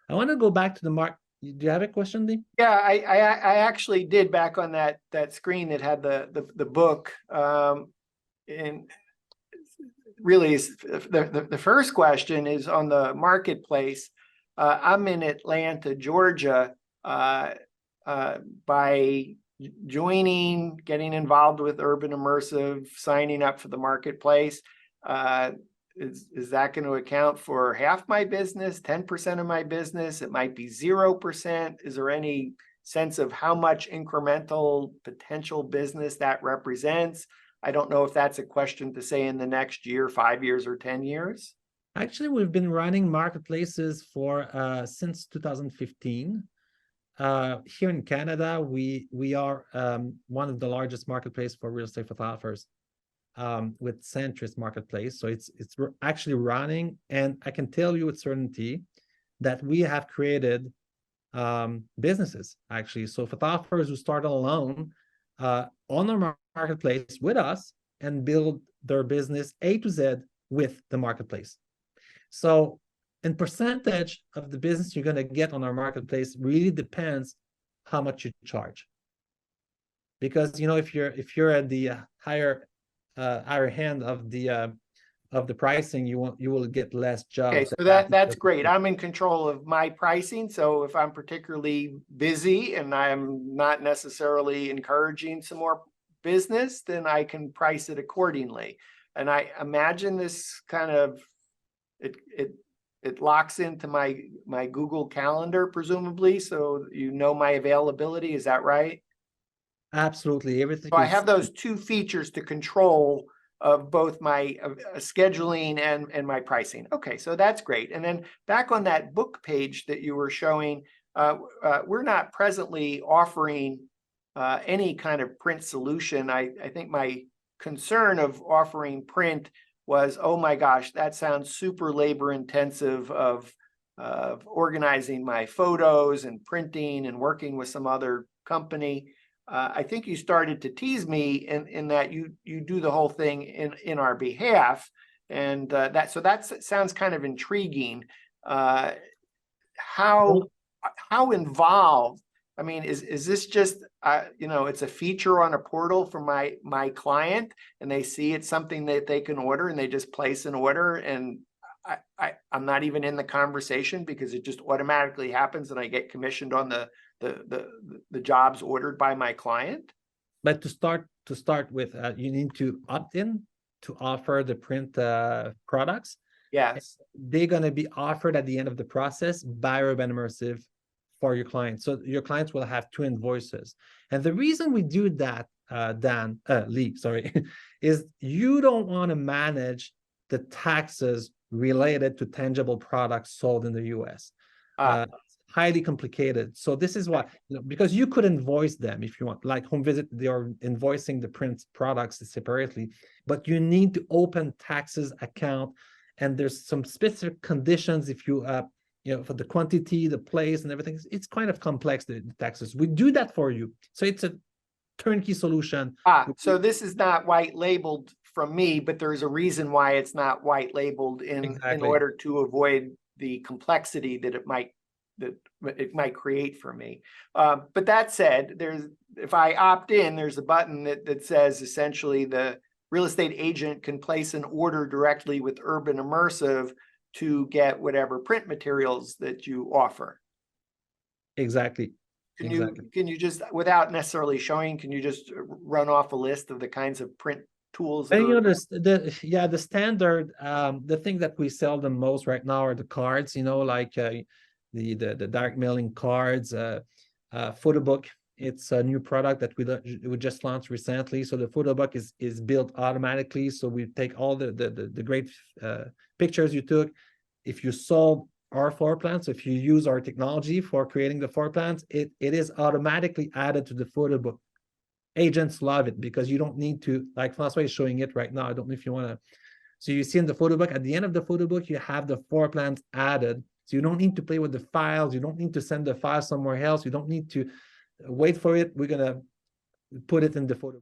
I want to go back to the mark. Do you have a question, Lee? Yeah, I actually did back on that screen that had the book. And really, the first question is on the marketplace. I'm in Atlanta, Georgia. By joining, getting involved with Urbanimmersive, signing up for the marketplace, is that going to account for half my business, 10% of my business? It might be 0%. Is there any sense of how much incremental potential business that represents? I don't know if that's a question to say in the next year, 5 years, or 10 years. Actually, we've been running marketplaces for since 2015. Here in Canada, we are one of the largest marketplace for real estate photographers, with Centris Marketplace. So it's actually running, and I can tell you with certainty that we have created businesses, actually. So photographers who start alone on our marketplace with us and build their business A to Z with the marketplace. So in percentage of the business you're going to get on our marketplace really depends how much you charge. Because, you know, if you're at the higher hand of the pricing, you will get less jobs. Okay, so that's great. I'm in control of my pricing. So if I'm particularly busy and I'm not necessarily encouraging some more business, then I can price it accordingly. And I imagine this kind of it locks into my Google Calendar, presumably, so you know my availability. Is that right? Absolutely, everything. So I have those two features to control of both my scheduling and my pricing. Okay, so that's great. And then back on that book page that you were showing, we're not presently offering any kind of print solution. I think my concern of offering print was, oh my gosh, that sounds super labor intensive of organizing my photos and printing and working with some other company. I think you started to tease me in that you do the whole thing in our behalf, and that sounds kind of intriguing. How involved? I mean, is this just you know, it's a feature on a portal for my client, and they see it's something that they can order, and they just place an order, and I'm not even in the conversation because it just automatically happens, and I get commissioned on the jobs ordered by my client. But to start with, you need to opt in to offer the print products. Yes, they're going to be offered at the end of the process by Urbanimmersive for your clients. So your clients will have 2 invoices. And the reason we do that, Lee, sorry, is you don't want to manage the taxes related to tangible products sold in the US. Highly complicated. So this is why, you know, because you could invoice them if you want, like Home Visit, they are invoicing the print products separately, but you need to open taxes account, and there's some specific conditions if you you know, for the quantity, the place, and everything. It's kind of complex, the taxes. We do that for you. So it's a turnkey solution. So this is not white labeled from me, but there's a reason why it's not white labeled in order to avoid the complexity that it might create for me. But that said, if I opt in, there's a button that says essentially the real estate agent can place an order directly with Urbanimmersive to get whatever print materials that you offer. Exactly. Can you just, without necessarily showing, can you just run off a list of the kinds of print tools? And you know, the standard, the thing that we sell the most right now are the cards, you know, like the direct mailing cards, photo book. It's a new product that we just launched recently. So the photo book is built automatically. So we take all the great pictures you took. If you saw our floor plans, if you use our technology for creating the floor plans, it is automatically added to the photo book. Agents love it because you don't need to, like Francois is showing it right now. I don't know if you want to. So you see in the photo book, at the end of the photo book, you have the floor plans added. So you don't need to play with the files. You don't need to send the file somewhere else. You don't need to wait for it. We're going to put it in the photo book.